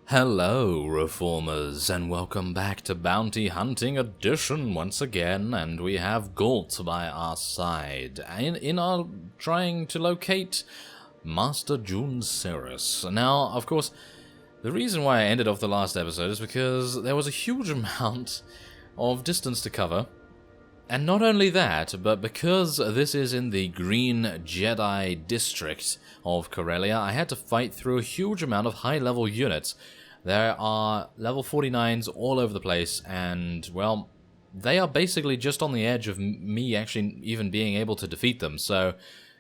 Hello, Reformers, and welcome back to Bounty Hunting Edition once again, and we have Galt by our side, in our trying to locate Master Jun Seros. Now, of course, the reason why I ended off the last episode is because there was a huge amount of distance to cover, and not only that, but because this is in the Green Jedi district of Corellia, I had to fight through a huge amount of high-level units. There are level 49s all over the place, and, well, they are basically just on the edge of me actually even being able to defeat them. So,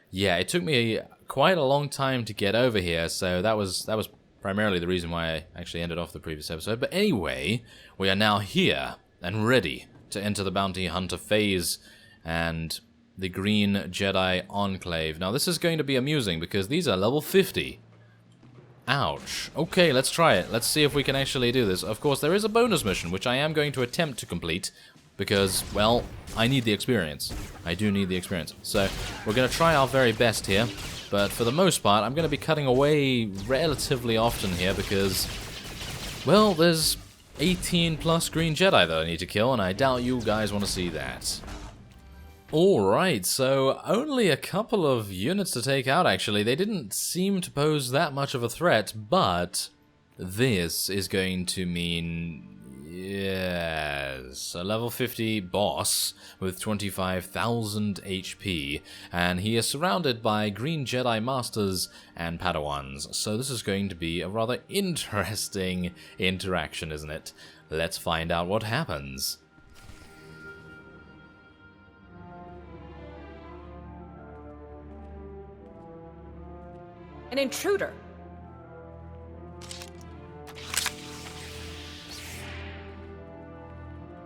yeah, it took me quite a long time to get over here, so that was primarily the reason why I actually ended off the previous episode. But anyway, we are now here and ready to enter the Bounty Hunter phase and the Green Jedi Enclave. Now, this is going to be amusing because these are level 50. Ouch. Okay, let's try it. Let's see if we can actually do this. Of course, there is a bonus mission, which I am going to attempt to complete, because, well, I need the experience. I do need the experience. So, we're going to try our very best here, but for the most part, I'm going to be cutting away relatively often here, because, well, there's 18 plus Green Jedi that I need to kill, and I doubt you guys want to see that. Alright, so only a couple of units to take out, actually. They didn't seem to pose that much of a threat, but this is going to mean, yes, a level 50 boss with 25,000 HP, and he is surrounded by Green Jedi Masters and Padawans, so this is going to be a rather interesting interaction, isn't it? Let's find out what happens. An intruder!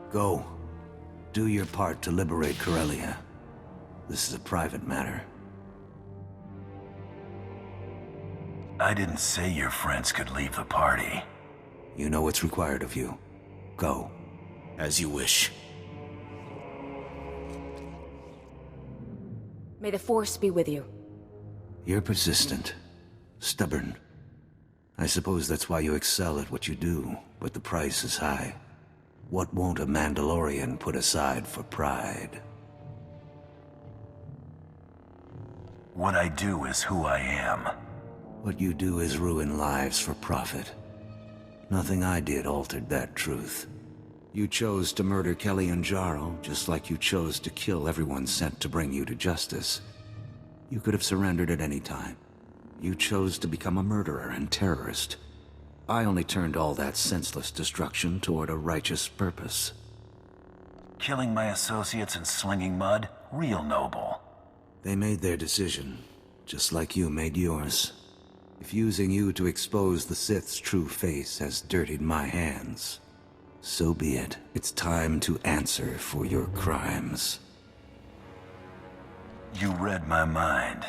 Go. Do your part to liberate Corellia. This is a private matter. I didn't say your friends could leave the party. You know what's required of you. Go. As you wish. May the Force be with you. You're persistent. Stubborn. I suppose that's why you excel at what you do, but the price is high. What won't a Mandalorian put aside for pride? What I do is who I am. What you do is ruin lives for profit. Nothing I did altered that truth. You chose to murder Kelly and Jarl, just like you chose to kill everyone sent to bring you to justice. You could have surrendered at any time. You chose to become a murderer and terrorist. I only turned all that senseless destruction toward a righteous purpose. Killing my associates and slinging mud? Real noble. They made their decision, just like you made yours. If using you to expose the Sith's true face has dirtied my hands, so be it. It's time to answer for your crimes. You read my mind.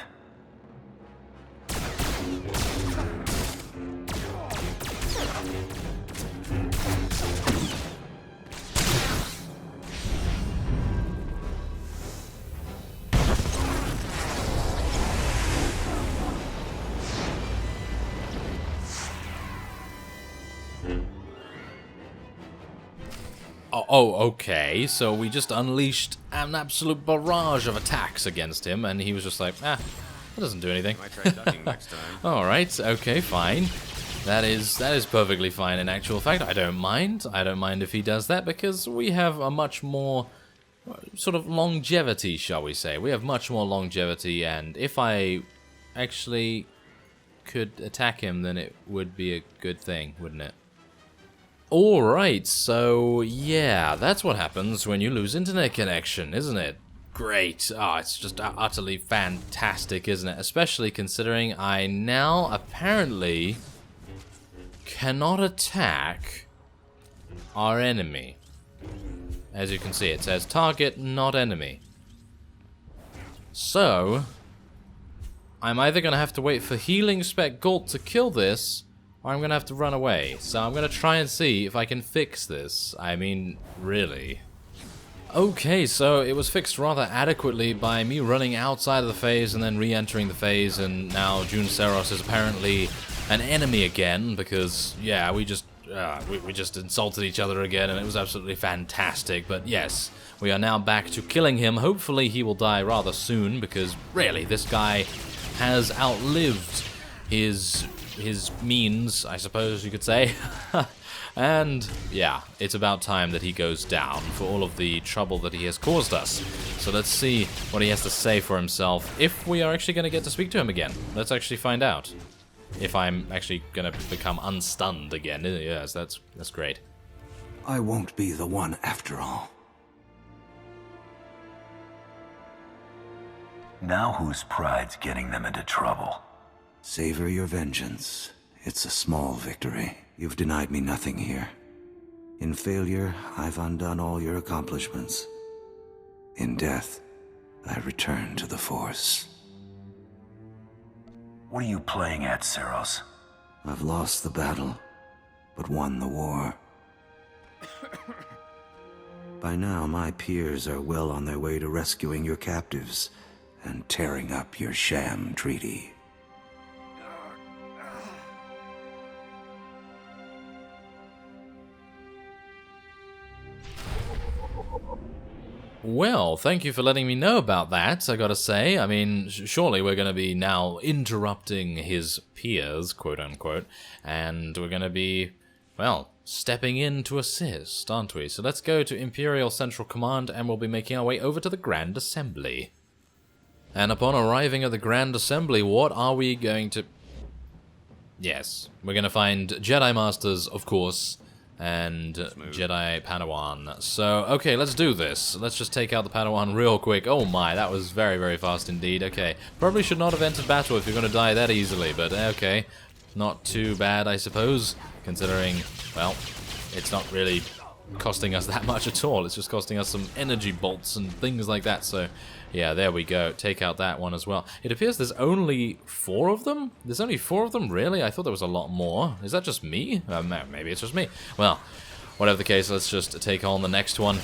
Oh, okay, so we just unleashed an absolute barrage of attacks against him, and he was just like, that doesn't do anything. Might try ducking next time. Alright, okay, fine. That is perfectly fine in actual fact. I don't mind. I don't mind if he does that, because we have a much more sort of longevity, shall we say. We have much more longevity, and if I actually could attack him, then it would be a good thing, wouldn't it? Alright, so yeah, that's what happens when you lose internet connection, isn't it? Great. Oh, it's just utterly fantastic, isn't it? Especially considering I now apparently cannot attack our enemy. As you can see, it says target, not enemy. So, I'm either going to have to wait for Healing Spec Galt to kill this, or I'm going to have to run away. So I'm going to try and see if I can fix this. I mean, really. Okay, so it was fixed rather adequately by me running outside of the phase and then re-entering the phase, and now Jun Seros is apparently an enemy again, because, yeah, we just insulted each other again, and it was absolutely fantastic. But yes, we are now back to killing him. Hopefully he will die rather soon, because really, this guy has outlived his means, I suppose you could say. And yeah, it's about time that he goes down for all of the trouble that he has caused us. So let's see what he has to say for himself, if we are actually going to get to speak to him again. Let's actually find out. If I'm actually going to become unstunned again. Yes, that's great. I won't be the one after all. Now whose pride's getting them into trouble? Savor your vengeance. It's a small victory. You've denied me nothing here. In failure, I've undone all your accomplishments. In death, I return to the Force. What are you playing at, Seros? I've lost the battle, but won the war. By now, my peers are well on their way to rescuing your captives and tearing up your sham treaty. Well, thank you for letting me know about that, I gotta say. I mean, surely we're gonna be now interrupting his peers, quote-unquote, and we're gonna be, well, stepping in to assist, aren't we? So let's go to Imperial Central Command, and we'll be making our way over to the Grand Assembly. And upon arriving at the Grand Assembly, what are we going to... Yes, we're gonna find Jedi Masters, of course, and Jedi Padawan. So, okay, let's do this. Let's just take out the Padawan real quick. Oh my, that was very, very fast indeed. Okay, probably should not have entered battle if you're going to die that easily, but okay. Not too bad, I suppose, considering, well, it's not really costing us that much at all. It's just costing us some energy bolts and things like that, so... Yeah, there we go. Take out that one as well. It appears there's only 4 of them? There's only 4 of them? Really? I thought there was a lot more. Is that just me? Maybe it's just me. Well, whatever the case, let's just take on the next one.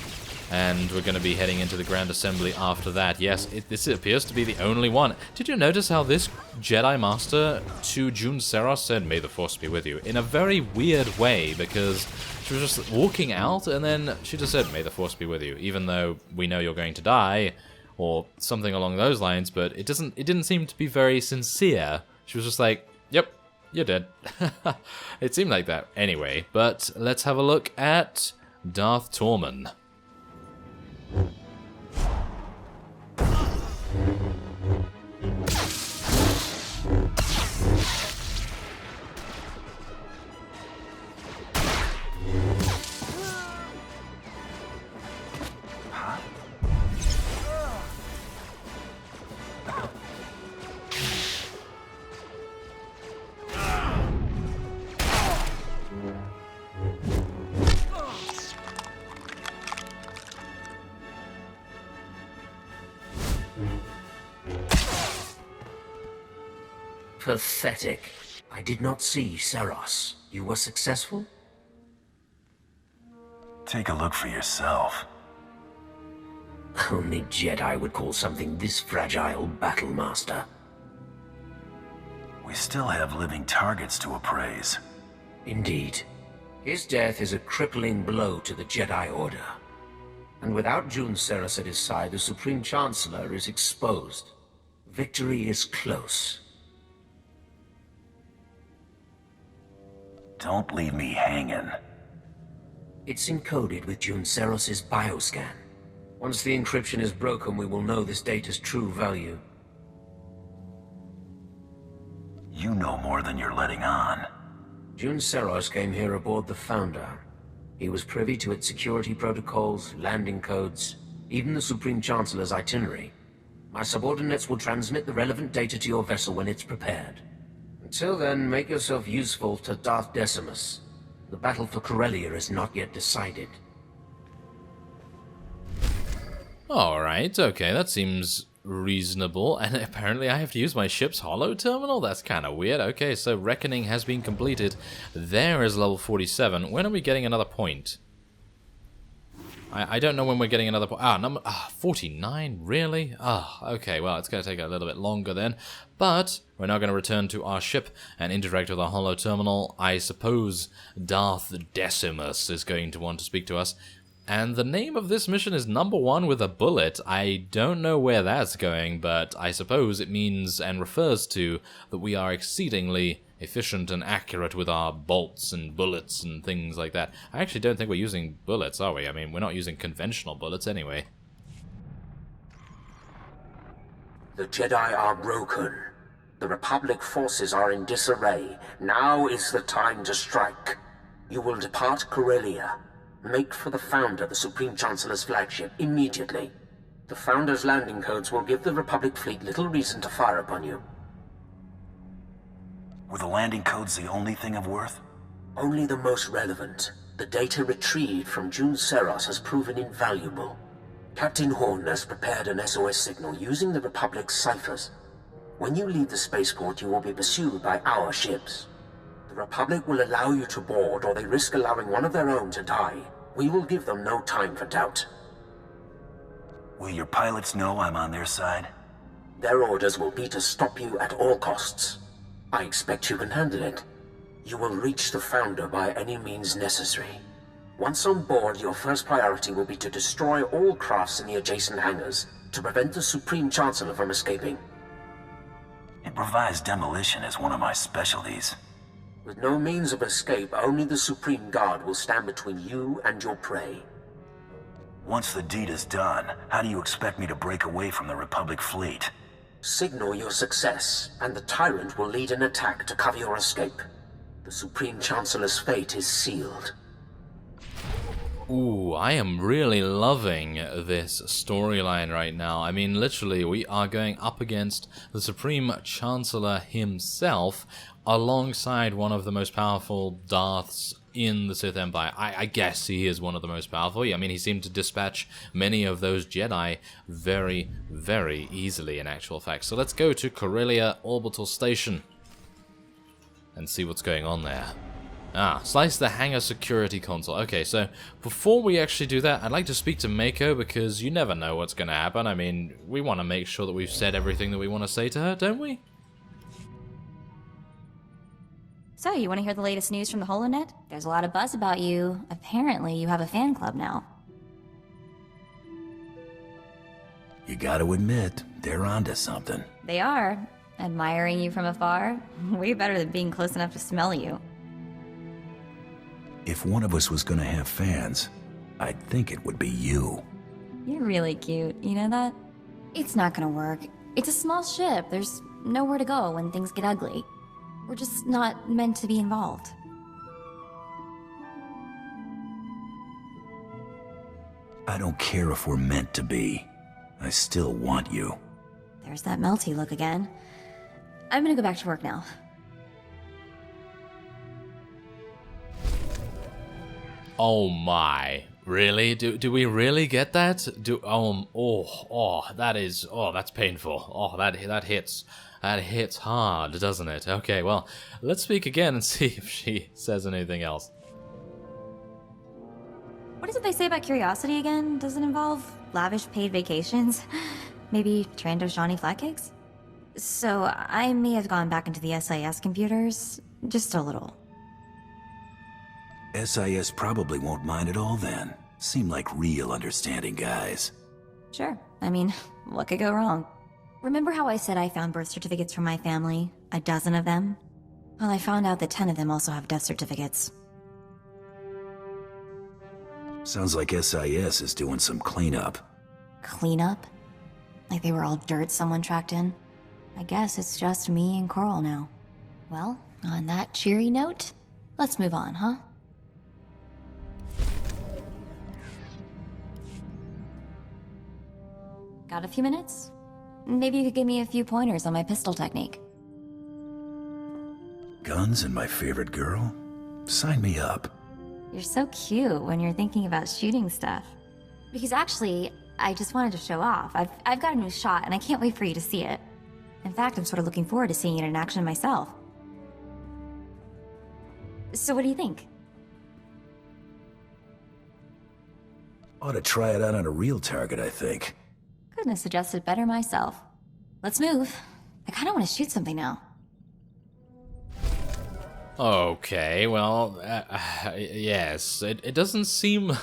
And we're going to be heading into the Grand Assembly after that. Yes, this appears to be the only one. Did you notice how this Jedi Master to Jun Seros said, "May the Force be with you," in a very weird way, because she was just walking out and then she just said, "May the Force be with you," even though we know you're going to die. Or something along those lines, but it didn't seem to be very sincere. She was just like, "Yep, you're dead." It seemed like that. Anyway, but let's have a look at Darth Tormund. Pathetic. I did not see Seros. You were successful? Take a look for yourself. Only Jedi would call something this fragile Battlemaster. We still have living targets to appraise. Indeed. His death is a crippling blow to the Jedi Order. And without Jun Seros at his side, the Supreme Chancellor is exposed. Victory is close. Don't leave me hanging. It's encoded with Jun Seros' bioscan. Once the encryption is broken, we will know this data's true value. You know more than you're letting on. Jun Seros came here aboard the Founder. He was privy to its security protocols, landing codes, even the Supreme Chancellor's itinerary. My subordinates will transmit the relevant data to your vessel when it's prepared. Until then, make yourself useful to Darth Decimus. The battle for Corellia is not yet decided. Alright, okay, that seems reasonable. And apparently I have to use my ship's holo terminal? That's kind of weird. Okay, so Reckoning has been completed. There is level 47. When are we getting another point? I don't know when we're getting another... 49? Really? Okay, well, it's going to take a little bit longer then. But we're now going to return to our ship and interact with our holo terminal. I suppose Darth Decimus is going to want to speak to us. And the name of this mission is Number 1 with a bullet. I don't know where that's going, but I suppose it means and refers to that we are exceedingly efficient and accurate with our bolts and bullets and things like that. I actually don't think we're using bullets, are we? I mean, we're not using conventional bullets anyway. The Jedi are broken. The Republic forces are in disarray. Now is the time to strike. You will depart Corellia. Make for the Founder, the Supreme Chancellor's flagship, immediately. The Founder's landing codes will give the Republic fleet little reason to fire upon you. Were the landing codes the only thing of worth? Only the most relevant. The data retrieved from Jun Seros has proven invaluable. Captain Horn has prepared an SOS signal using the Republic's ciphers. When you leave the spaceport, you will be pursued by our ships. The Republic will allow you to board, or they risk allowing one of their own to die. We will give them no time for doubt. Will your pilots know I'm on their side? Their orders will be to stop you at all costs. I expect you can handle it. You will reach the Founder by any means necessary. Once on board, your first priority will be to destroy all crafts in the adjacent hangars, to prevent the Supreme Chancellor from escaping. Improvised demolition is one of my specialties. With no means of escape, only the Supreme Guard will stand between you and your prey. Once the deed is done, how do you expect me to break away from the Republic fleet? Signal your success, and the Tyrant will lead an attack to cover your escape. The Supreme Chancellor's fate is sealed. Ooh, I am really loving this storyline right now. I mean, literally, we are going up against the Supreme Chancellor himself, alongside one of the most powerful Darths in the Sith Empire. I guess he is one of the most powerful. I mean, he seemed to dispatch many of those Jedi very, very easily, in actual fact. So let's go to Corellia Orbital Station and see what's going on there. Slice the hangar security console. Okay, so before we actually do that, I'd like to speak to Mako, because you never know what's going to happen. I mean, we want to make sure that we've said everything that we want to say to her, don't we? So, you want to hear the latest news from the HoloNet? There's a lot of buzz about you. Apparently, you have a fan club now. You gotta admit, they're onto something. They are. Admiring you from afar. Way better than being close enough to smell you. If one of us was gonna have fans, I'd think it would be you. You're really cute, you know that? It's not gonna work. It's a small ship. There's nowhere to go when things get ugly. We're just not meant to be involved. I don't care if we're meant to be. I still want you. There's that melty look again. I'm gonna go back to work now. Oh my. Really? Do we really get that? That's painful. Oh, that hits. That hits hard, doesn't it? Okay, well, let's speak again and see if she says anything else. What is it they say about curiosity again? Does it involve lavish paid vacations? Maybe Trando-Shawnee flatcakes? So, I may have gone back into the SIS computers. Just a little. SIS probably won't mind at all then. Seem like real understanding guys. Sure. I mean, what could go wrong? Remember how I said I found birth certificates from my family? A dozen of them? Well, I found out that 10 of them also have death certificates. Sounds like SIS is doing some cleanup. Cleanup? Like they were all dirt someone tracked in? I guess it's just me and Coral now. Well, on that cheery note, let's move on, huh? Got a few minutes? Maybe you could give me a few pointers on my pistol technique. Guns and my favorite girl? Sign me up. You're so cute when you're thinking about shooting stuff. Because actually, I just wanted to show off. I've got a new shot and I can't wait for you to see it. In fact, I'm sort of looking forward to seeing it in action myself. So what do you think? Ought to try it out on a real target, I think. Couldn't have suggested better myself. Let's move. I kinda wanna shoot something now. Okay, well, yes, it doesn't seem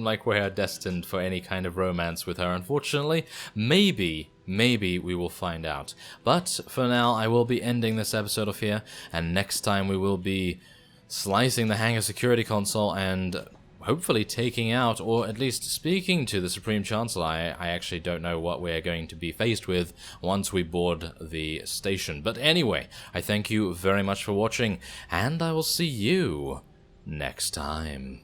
like we're destined for any kind of romance with her, unfortunately. Maybe we will find out. But for now, I will be ending this episode off here, and next time we will be slicing the hangar security console and hopefully taking out, or at least speaking to the Supreme Chancellor. I actually don't know what we're going to be faced with once we board the station. But anyway, I thank you very much for watching, and I will see you next time.